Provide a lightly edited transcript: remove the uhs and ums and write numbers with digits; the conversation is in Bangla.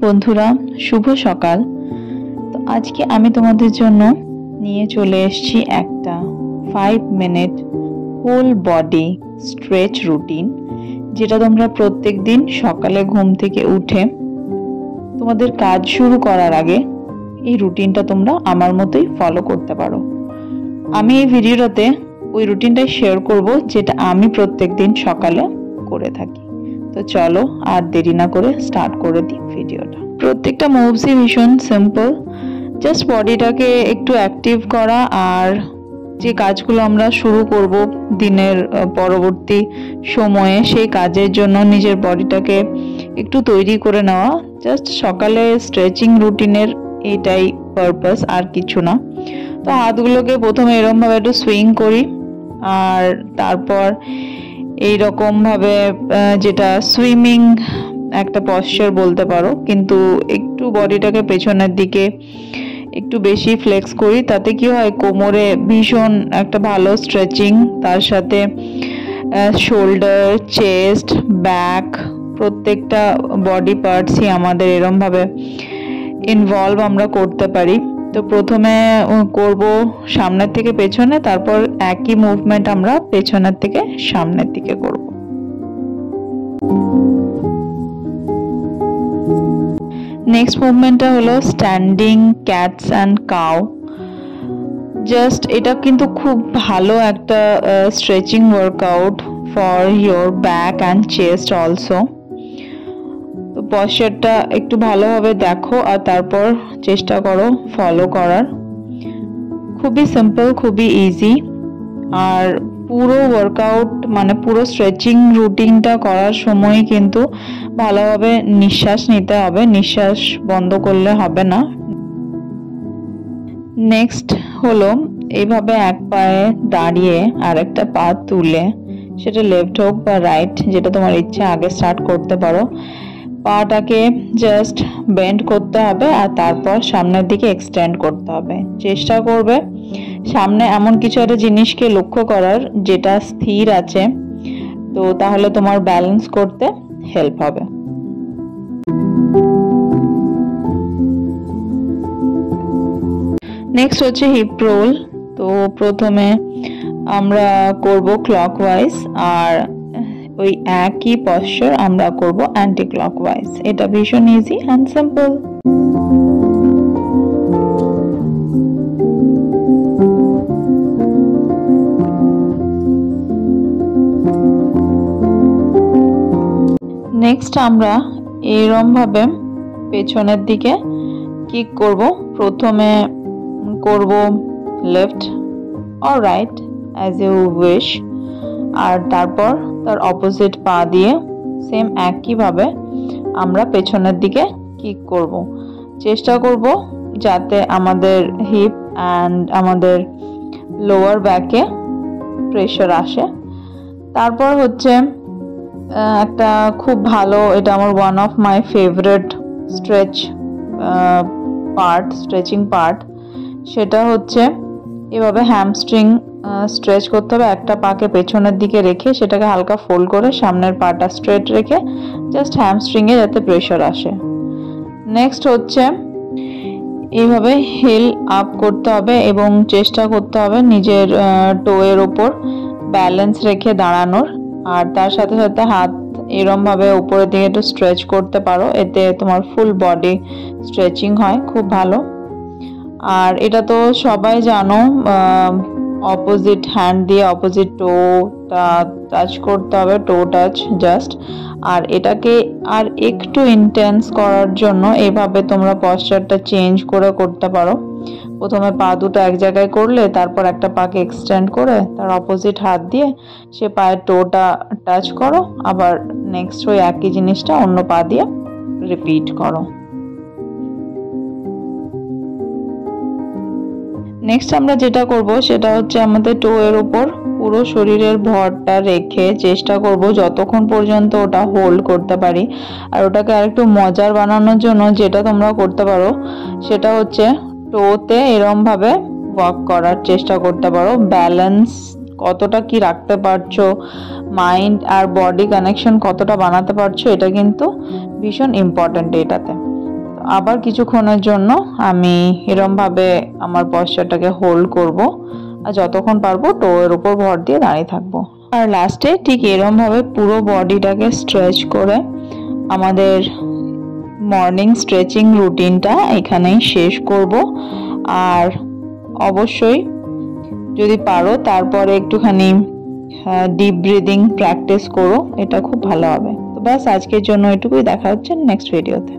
বন্ধুরা, শুভ সকাল। তো আজকে আমি তোমাদের জন্য নিয়ে চলে এসেছি একটা 5 minute whole body stretch routine, যেটা তোমরা প্রত্যেক দিন সকালে ঘুম থেকে উঠে তোমাদের কাজ শুরু করার আগে এই রুটিনটা তোমরা আমার মতোই ফলো করতে পারো। আমি এই ভিডিওটাতে ওই রুটিনটাই শেয়ার করব যেটা আমি প্রত্যেক দিন সকালে করে থাকি। তো চলো আর দেরি না করে স্টার্ট করে দিই ভিডিওটা। প্রত্যেকটা মুভসই ভীষণ সিম্পল, জাস্ট বডিটাকে একটু অ্যাক্টিভ করা আর যে কাজগুলো আমরা শুরু করব দিনের পরবর্তী সময়ে সেই কাজের জন্য নিজের বডিটাকে একটু তৈরি করে নেওয়া। জাস্ট সকালে স্ট্রেচিং রুটিনের এইটাই পারপাস, আর কিছু না। তো হাতগুলোকে প্রথমে এরকমভাবে একটু সুইং করি আর তারপর এইরকম ভাবে যেটা সুইমিং একটা পশ্চার বলতে পারো, কিন্তু একটু বডিটাকে পেছনের দিকে একটু বেশি ফ্লেক্স করি। তাতে কি হয়, কোমরে ভীষণ একটা ভালো স্ট্রেচিং, তার সাথে শোল্ডার, চেস্ট, ব্যাক প্রত্যেকটা বডি পার্টসই আমাদের এরমভাবে ইনভলভ আমরা করতে পারি। তো প্রথমে করব সামনের থেকে পেছনে, তারপর একই মুভমেন্ট আমরা পেছনের থেকে সামনের দিকে করব। নেক্সট মুভমেন্টটা হলো standing cats and cow. Just এটা কিন্তু খুব ভালো একটা stretching workout for your back and chest also. তো পশ্চারটা একটু ভালোভাবে দেখো আর তারপর চেষ্টা করো ফলো করার। খুবই সিম্পল, খুবই ইজি। আর পুরো ওয়ার্কআউট মানে পুরো স্ট্রেচিং রুটিনটা করার সময় কিন্তু ভালোভাবে নিঃশ্বাস নিতে হবে, নিঃশ্বাস বন্ধ করলে হবে না। নেক্সট হলো এইভাবে এক পায়ে দাঁড়িয়ে আর একটা পা তুলে, সেটা লেফট হোক বা রাইট যেটা তোমার ইচ্ছে, আগে স্টার্ট করতে পারো। পাটাকে জাস্ট বেন্ড করতে হবে আর তারপর সামনের দিকে এক্সটেন্ড করতে হবে। চেষ্টা করবে সামনে এমন কিছু একটা জিনিসকে লক্ষ্য করার যেটা স্থির আছে, তো তাহলে তোমার ব্যালেন্স করতে হেল্প হবে। নেক্সট হচ্ছে হিপ রোল। তো প্রথমে আমরা করব ক্লকওয়াইজ আর ওই একই পশ্চার আমরা করব অ্যান্টি ক্লকওয়াইজ। এটা ভীষণ ইজি অ্যান্ড সিম্পল। নেক্সট আমরা এইরকম ভাবে পেছনের দিকে কিক করব। প্রথমে করব left or right as you wish, আর তারপর তার অপোজিট পা দিয়ে সেম একইভাবে আমরা পেছনের দিকে কিক করব। চেষ্টা করব যাতে আমাদের হিপ অ্যান্ড আমাদের লোয়ার ব্যাকে প্রেশার আসে। তারপর হচ্ছে একটা খুব ভালো, এটা আমার one of my favourite stretching part, সেটা হচ্ছে এভাবে হ্যামস্ট্রিং স্ট্রেচ করতে হবে। একটা পাকে পেছনের দিকে রেখে সেটাকে হালকা ফোল্ড করে সামনের পাটা স্ট্রেট রেখে জাস্ট হ্যামস্ট্রিংয়ে যাতে প্রেশার আসে। নেক্সট হচ্ছে এইভাবে হিল আপ করতে হবে এবং চেষ্টা করতে হবে নিজের টোয়ের ওপর ব্যালেন্স রেখে দাঁড়ানোর। আর তার সাথে সাথে হাত এরম ভাবে উপরের দিকে একটু স্ট্রেচ করতে পারো, এতে তোমার ফুল বডি স্ট্রেচিং হয়, খুব ভালো। আর এটা তো সবাই জানো, অপোজিট হ্যান্ড দিয়ে অপোজিট টোটা টাচ করতে হবে, টো টাচ জাস্ট। আর এটাকে আর একটু ইন্টেন্স করার জন্য এইভাবে তোমরা পশ্চারটা চেঞ্জ করে করতে পারো। প্রথমে পা দুটো এক জায়গায় করলে, তারপর একটা পাকে এক্সটেন্ড করে তার অপোজিট হাত দিয়ে সে পায়ের টোটা টাচ করো, আবার নেক্সট ওই একই জিনিসটা অন্য পা দিয়ে রিপিট করো। নেক্সট আমরা যেটা করব সেটা হচ্ছে আমাদের টো এর উপর পুরো শরীরের ভরটা রেখে চেষ্টা করব যতক্ষণ পর্যন্ত ওটা হোল্ড করতে পারি। আর ওটাকে আরেকটু মজার বানানোর জন্য যেটা তোমরা করতে পারো সেটা হচ্ছে টোতে এরম ভাবে ওয়াক করার চেষ্টা করতে পারো। ব্যালেন্স কতটা কি রাখতে পারছো, মাইন্ড আর বডি কানেকশন কতটা বানাতে পারছো, এটা কিন্তু ভীষণ ইম্পর্ট্যান্ট এটাতে। আবার কিছুক্ষণের জন্য আমি এরমভাবে আমার পশ্চারটাকে হোল্ড করব আর যতক্ষণ পারবো টোয়ের উপর ভর দিয়ে দাঁড়িয়ে থাকবো। আর লাস্টে ঠিক এরমভাবে পুরো বডিটাকে স্ট্রেচ করে আমাদের মর্নিং স্ট্রেচিং রুটিনটা এখানেই শেষ করব। আর অবশ্যই যদি পারো তারপরে একটুখানি ডিপ ব্রিদিং প্র্যাকটিস করো, এটা খুব ভালো হবে। তো ব্যাস আজকের জন্য এটুকুই, দেখা হচ্ছে নেক্সট ভিডিওতে।